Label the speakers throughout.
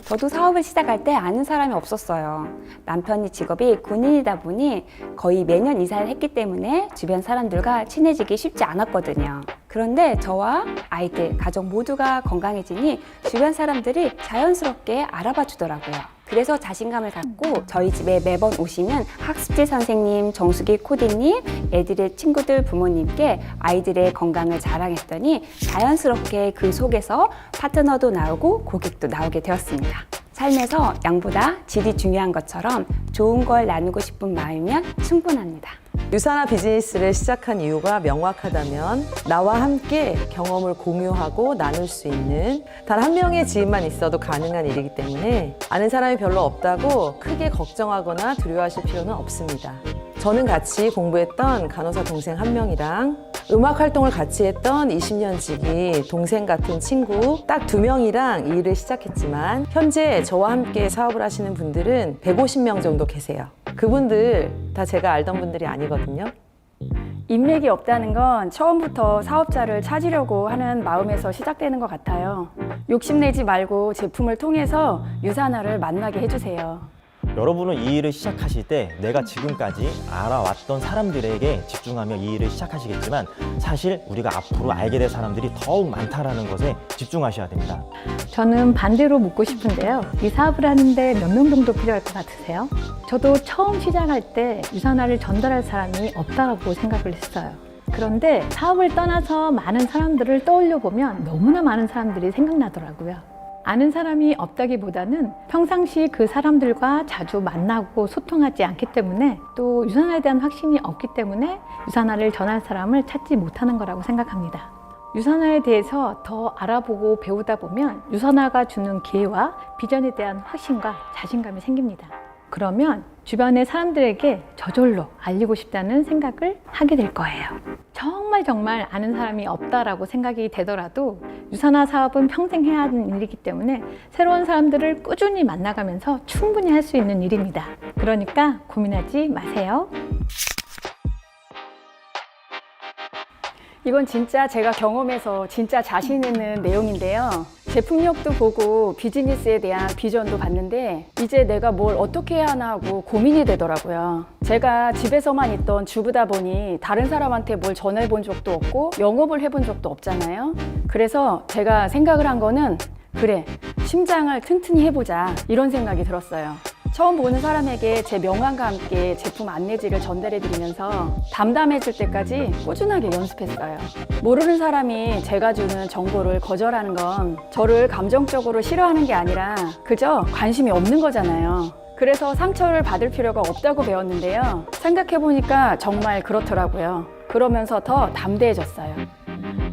Speaker 1: 저도 사업을 시작할 때 아는 사람이 없었어요. 남편이 직업이 군인이다 보니 거의 매년 이사를 했기 때문에 주변 사람들과 친해지기 쉽지 않았거든요. 그런데 저와 아이들, 가족 모두가 건강해지니 주변 사람들이 자연스럽게 알아봐 주더라고요. 그래서 자신감을 갖고 저희 집에 매번 오시는 학습지 선생님, 정수기 코디님, 애들의 친구들, 부모님께 아이들의 건강을 자랑했더니 자연스럽게 그 속에서 파트너도 나오고 고객도 나오게 되었습니다. 삶에서 양보다 질이 중요한 것처럼 좋은 걸 나누고 싶은 마음이면 충분합니다.
Speaker 2: 유산화 비즈니스를 시작한 이유가 명확하다면 나와 함께 경험을 공유하고 나눌 수 있는 단 한 명의 지인만 있어도 가능한 일이기 때문에 아는 사람이 별로 없다고 크게 걱정하거나 두려워하실 필요는 없습니다. 저는 같이 공부했던 간호사 동생 한 명이랑 음악 활동을 같이 했던 20년 지기 동생 같은 친구 딱 2명이랑 이 일을 시작했지만 현재 저와 함께 사업을 하시는 분들은 150명 정도 계세요. 그분들 다 제가 알던 분들이 아니거든요.
Speaker 3: 인맥이 없다는 건 처음부터 사업자를 찾으려고 하는 마음에서 시작되는 것 같아요. 욕심내지 말고 제품을 통해서 유산화를 만나게 해주세요.
Speaker 4: 여러분은 이 일을 시작하실 때 내가 지금까지 알아왔던 사람들에게 집중하며 이 일을 시작하시겠지만 사실 우리가 앞으로 알게 될 사람들이 더욱 많다는 것에 집중하셔야 됩니다.
Speaker 5: 저는 반대로 묻고 싶은데요. 이 사업을 하는데 몇 명 정도 필요할 것 같으세요? 저도 처음 시작할 때 유산화를 전달할 사람이 없다고 생각을 했어요. 그런데 사업을 떠나서 많은 사람들을 떠올려 보면 너무나 많은 사람들이 생각나더라고요. 아는 사람이 없다기보다는 평상시 그 사람들과 자주 만나고 소통하지 않기 때문에 또 유산화에 대한 확신이 없기 때문에 유산화를 전할 사람을 찾지 못하는 거라고 생각합니다. 유산화에 대해서 더 알아보고 배우다 보면 유산화가 주는 기회와 비전에 대한 확신과 자신감이 생깁니다. 그러면 주변의 사람들에게 저절로 알리고 싶다는 생각을 하게 될 거예요. 정말 아는 사람이 없다라고 생각이 되더라도 유산화 사업은 평생 해야 하는 일이기 때문에 새로운 사람들을 꾸준히 만나가면서 충분히 할 수 있는 일입니다. 그러니까 고민하지 마세요.
Speaker 3: 이건 진짜 제가 경험해서 진짜 자신 있는 내용인데요. 제품력도 보고 비즈니스에 대한 비전도 봤는데 이제 내가 뭘 어떻게 해야 하나 하고 고민이 되더라고요. 제가 집에서만 있던 주부다 보니 다른 사람한테 뭘 전해본 적도 없고 영업을 해본 적도 없잖아요. 그래서 제가 생각을 한 거는 그래, 심장을 튼튼히 해보자 이런 생각이 들었어요. 처음 보는 사람에게 제 명함과 함께 제품 안내지를 전달해드리면서 담담해질 때까지 꾸준하게 연습했어요. 모르는 사람이 제가 주는 정보를 거절하는 건 저를 감정적으로 싫어하는 게 아니라 그저 관심이 없는 거잖아요. 그래서 상처를 받을 필요가 없다고 배웠는데요. 생각해보니까 정말 그렇더라고요. 그러면서 더 담대해졌어요.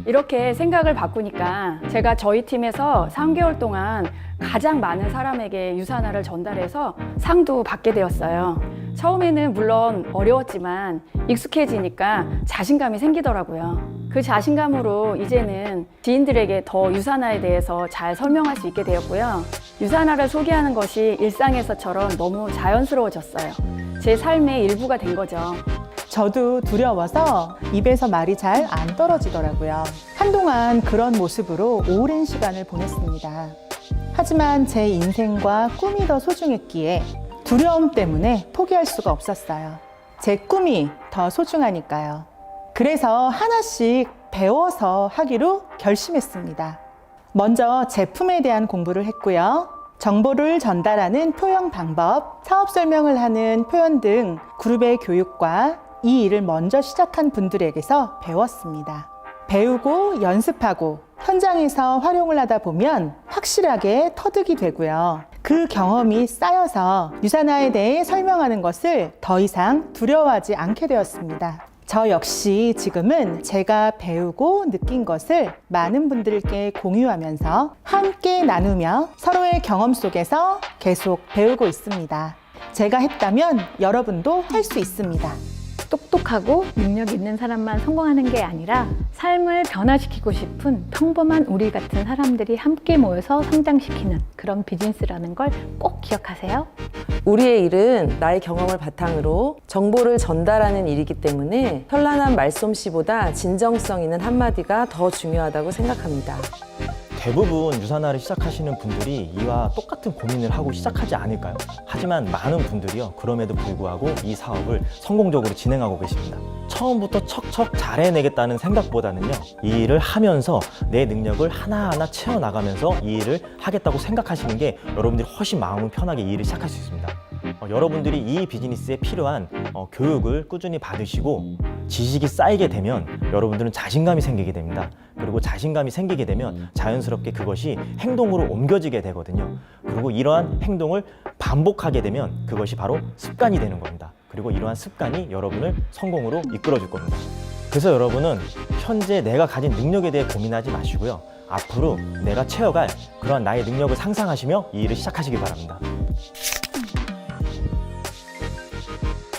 Speaker 3: 이렇게 생각을 바꾸니까 제가 저희 팀에서 3개월 동안 가장 많은 사람에게 유산화를 전달해서 상도 받게 되었어요. 처음에는 물론 어려웠지만 익숙해지니까 자신감이 생기더라고요. 그 자신감으로 이제는 지인들에게 더 유산화에 대해서 잘 설명할 수 있게 되었고요. 유산화를 소개하는 것이 일상에서처럼 너무 자연스러워졌어요. 제 삶의 일부가 된 거죠.
Speaker 6: 저도 두려워서 입에서 말이 잘 안 떨어지더라고요. 한동안 그런 모습으로 오랜 시간을 보냈습니다. 하지만 제 인생과 꿈이 더 소중했기에 두려움 때문에 포기할 수가 없었어요. 제 꿈이 더 소중하니까요. 그래서 하나씩 배워서 하기로 결심했습니다. 먼저 제품에 대한 공부를 했고요. 정보를 전달하는 표현 방법, 사업 설명을 하는 표현 등 그룹의 교육과 이 일을 먼저 시작한 분들에게서 배웠습니다. 배우고 연습하고 현장에서 활용을 하다 보면 확실하게 터득이 되고요. 그 경험이 쌓여서 유산화에 대해 설명하는 것을 더 이상 두려워하지 않게 되었습니다. 저 역시 지금은 제가 배우고 느낀 것을 많은 분들께 공유하면서 함께 나누며 서로의 경험 속에서 계속 배우고 있습니다. 제가 했다면 여러분도 할 수 있습니다.
Speaker 5: 똑똑하고 능력 있는 사람만 성공하는 게 아니라 삶을 변화시키고 싶은 평범한 우리 같은 사람들이 함께 모여서 성장시키는 그런 비즈니스라는 걸 꼭 기억하세요.
Speaker 2: 우리의 일은 나의 경험을 바탕으로 정보를 전달하는 일이기 때문에 현란한 말솜씨보다 진정성 있는 한마디가 더 중요하다고 생각합니다.
Speaker 4: 대부분 유산화를 시작하시는 분들이 이와 똑같은 고민을 하고 시작하지 않을까요? 하지만 많은 분들이요, 그럼에도 불구하고 이 사업을 성공적으로 진행하고 계십니다. 처음부터 척척 잘해내겠다는 생각보다는요, 이 일을 하면서 내 능력을 하나하나 채워나가면서 이 일을 하겠다고 생각하시는 게 여러분들이 훨씬 마음을 편하게 이 일을 시작할 수 있습니다. 여러분들이 이 비즈니스에 필요한 교육을 꾸준히 받으시고 지식이 쌓이게 되면 여러분들은 자신감이 생기게 됩니다. 그리고 자신감이 생기게 되면 자연스럽게 그것이 행동으로 옮겨지게 되거든요. 그리고 이러한 행동을 반복하게 되면 그것이 바로 습관이 되는 겁니다. 그리고 이러한 습관이 여러분을 성공으로 이끌어 줄 겁니다. 그래서 여러분은 현재 내가 가진 능력에 대해 고민하지 마시고요, 앞으로 내가 채워갈 그러한 나의 능력을 상상하시며 이 일을 시작하시기 바랍니다.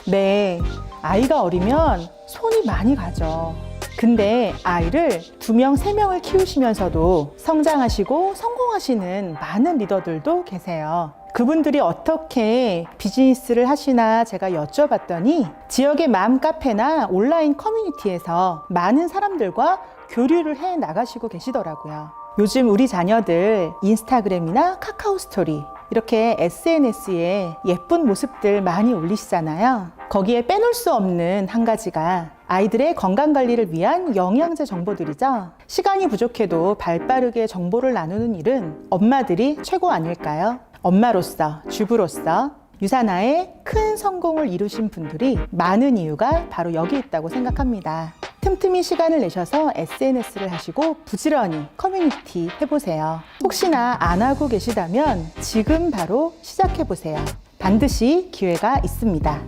Speaker 6: 네, 아이가 어리면 손이 많이 가죠. 근데 아이를 2명, 3명을 키우시면서도 성장하시고 성공하시는 많은 리더들도 계세요. 그분들이 어떻게 비즈니스를 하시나 제가 여쭤봤더니 지역의 맘 카페나 온라인 커뮤니티에서 많은 사람들과 교류를 해 나가시고 계시더라고요. 요즘 우리 자녀들 인스타그램이나 카카오 스토리 이렇게 SNS에 예쁜 모습들 많이 올리시잖아요. 거기에 빼놓을 수 없는 한 가지가 아이들의 건강관리를 위한 영양제 정보들이죠. 시간이 부족해도 발빠르게 정보를 나누는 일은 엄마들이 최고 아닐까요? 엄마로서, 주부로서 유산화에 큰 성공을 이루신 분들이 많은 이유가 바로 여기 있다고 생각합니다. 틈틈이 시간을 내셔서 SNS를 하시고 부지런히 커뮤니티 해보세요. 혹시나 안 하고 계시다면 지금 바로 시작해보세요. 반드시 기회가 있습니다.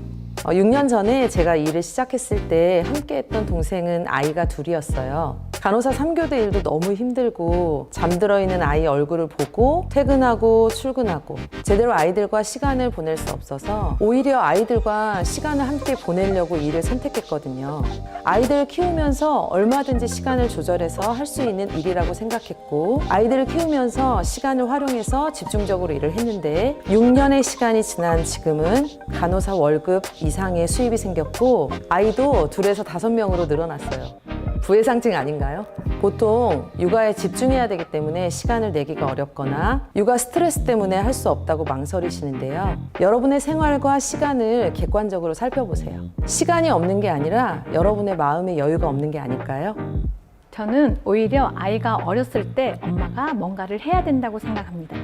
Speaker 2: 6년 전에 제가 일을 시작했을 때 함께 했던 동생은 아이가 2이었어요. 간호사 3교대 일도 너무 힘들고 잠들어 있는 아이 얼굴을 보고 퇴근하고 출근하고 제대로 아이들과 시간을 보낼 수 없어서 오히려 아이들과 시간을 함께 보내려고 일을 선택했거든요. 아이들을 키우면서 얼마든지 시간을 조절해서 할 수 있는 일이라고 생각했고 아이들을 키우면서 시간을 활용해서 집중적으로 일을 했는데 6년의 시간이 지난 지금은 간호사 월급 이상의 수입이 생겼고 아이도 2에서 5명으로 늘어났어요. 부의 상징 아닌가요? 보통 육아에 집중해야 되기 때문에 시간을 내기가 어렵거나 육아 스트레스 때문에 할 수 없다고 망설이시는데요. 여러분의 생활과 시간을 객관적으로 살펴보세요. 시간이 없는 게 아니라 여러분의 마음의 여유가 없는 게 아닐까요?
Speaker 5: 저는 오히려 아이가 어렸을 때 엄마가 뭔가를 해야 된다고 생각합니다.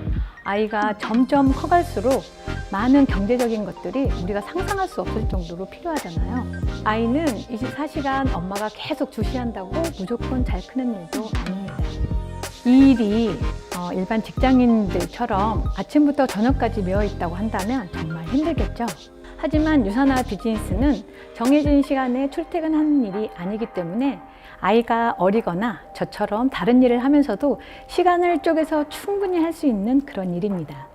Speaker 5: 아이가 점점 커갈수록 많은 경제적인 것들이 우리가 상상할 수 없을 정도로 필요하잖아요. 아이는 24시간 엄마가 계속 주시한다고 무조건 잘 크는 일도 아닙니다. 이 일이 일반 직장인들처럼 아침부터 저녁까지 매여 있다고 한다면 정말 힘들겠죠. 하지만 유산화 비즈니스는 정해진 시간에 출퇴근하는 일이 아니기 때문에 아이가 어리거나 저처럼 다른 일을 하면서도 시간을 쪼개서 충분히 할 수 있는 그런 일입니다.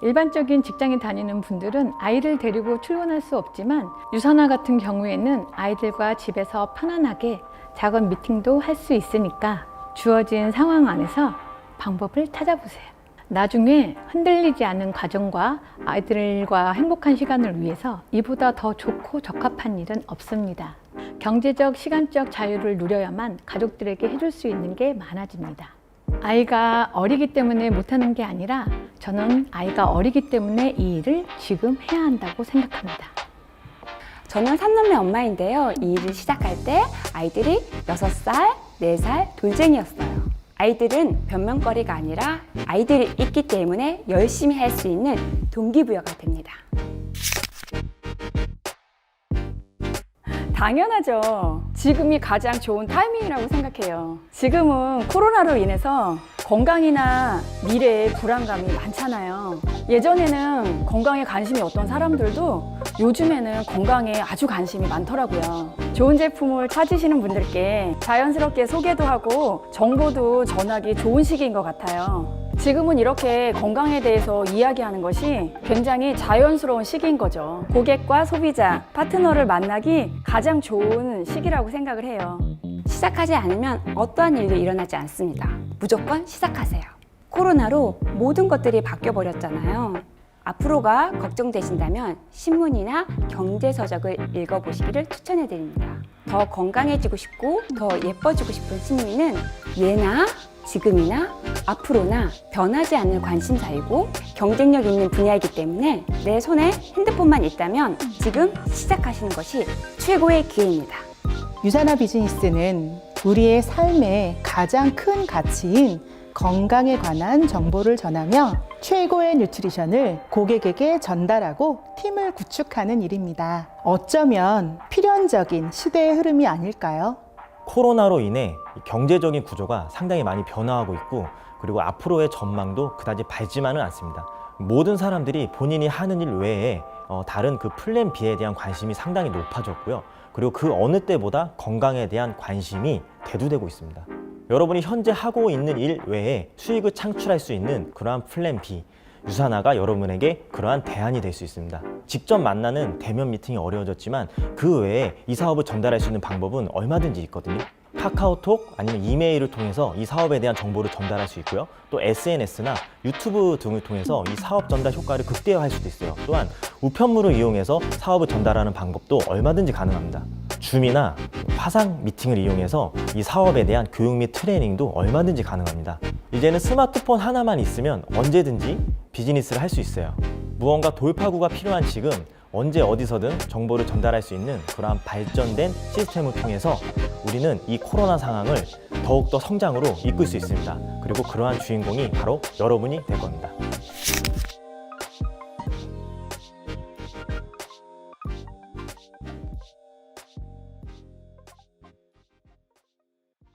Speaker 5: 일반적인 직장에 다니는 분들은 아이를 데리고 출근할 수 없지만 유산화 같은 경우에는 아이들과 집에서 편안하게 작은 미팅도 할 수 있으니까 주어진 상황 안에서 방법을 찾아보세요. 나중에 흔들리지 않은 가정과 아이들과 행복한 시간을 위해서 이보다 더 좋고 적합한 일은 없습니다. 경제적, 시간적 자유를 누려야만 가족들에게 해줄 수 있는 게 많아집니다. 아이가 어리기 때문에 못하는 게 아니라 저는 아이가 어리기 때문에 이 일을 지금 해야 한다고 생각합니다.
Speaker 1: 저는 3남매 엄마인데요. 이 일을 시작할 때 아이들이 6살, 4살 돌쟁이였어요. 아이들은 변명거리가 아니라 아이들이 있기 때문에 열심히 할 수 있는 동기부여가 됩니다.
Speaker 3: 당연하죠. 지금이 가장 좋은 타이밍이라고 생각해요. 지금은 코로나로 인해서 건강이나 미래에 불안감이 많잖아요. 예전에는 건강에 관심이 없던 사람들도 요즘에는 건강에 아주 관심이 많더라고요. 좋은 제품을 찾으시는 분들께 자연스럽게 소개도 하고 정보도 전하기 좋은 시기인 것 같아요. 지금은 이렇게 건강에 대해서 이야기하는 것이 굉장히 자연스러운 시기인 거죠. 고객과 소비자, 파트너를 만나기 가장 좋은 시기라고 생각을 해요.
Speaker 1: 시작하지 않으면 어떠한 일도 일어나지 않습니다. 무조건 시작하세요. 코로나로 모든 것들이 바뀌어버렸잖아요. 앞으로가 걱정되신다면 신문이나 경제서적을 읽어보시기를 추천해드립니다. 더 건강해지고 싶고 더 예뻐지고 싶은 심리는 예나 지금이나 앞으로나 변하지 않을 관심사이고 경쟁력 있는 분야이기 때문에 내 손에 핸드폰만 있다면 지금 시작하시는 것이 최고의 기회입니다.
Speaker 6: 유산화 비즈니스는 우리의 삶의 가장 큰 가치인 건강에 관한 정보를 전하며 최고의 뉴트리션을 고객에게 전달하고 팀을 구축하는 일입니다. 어쩌면 필연적인 시대의 흐름이 아닐까요?
Speaker 4: 코로나로 인해 경제적인 구조가 상당히 많이 변화하고 있고 그리고 앞으로의 전망도 그다지 밝지만은 않습니다. 모든 사람들이 본인이 하는 일 외에 다른 그 플랜 B에 대한 관심이 상당히 높아졌고요. 그리고 그 어느 때보다 건강에 대한 관심이 대두되고 있습니다. 여러분이 현재 하고 있는 일 외에 수익을 창출할 수 있는 그러한 플랜 B, 유산화가 여러분에게 그러한 대안이 될 수 있습니다. 직접 만나는 대면 미팅이 어려워졌지만 그 외에 이 사업을 전달할 수 있는 방법은 얼마든지 있거든요. 카카오톡 아니면 이메일을 통해서 이 사업에 대한 정보를 전달할 수 있고요. 또 SNS나 유튜브 등을 통해서 이 사업 전달 효과를 극대화할 수도 있어요. 또한 우편물을 이용해서 사업을 전달하는 방법도 얼마든지 가능합니다. 줌이나 화상 미팅을 이용해서 이 사업에 대한 교육 및 트레이닝도 얼마든지 가능합니다. 이제는 스마트폰 하나만 있으면 언제든지 비즈니스를 할 수 있어요. 무언가 돌파구가 필요한 지금 언제 어디서든 정보를 전달할 수 있는 그러한 발전된 시스템을 통해서 우리는 이 코로나 상황을 더욱더 성장으로 이끌 수 있습니다. 그리고 그러한 주인공이 바로 여러분이 될 겁니다.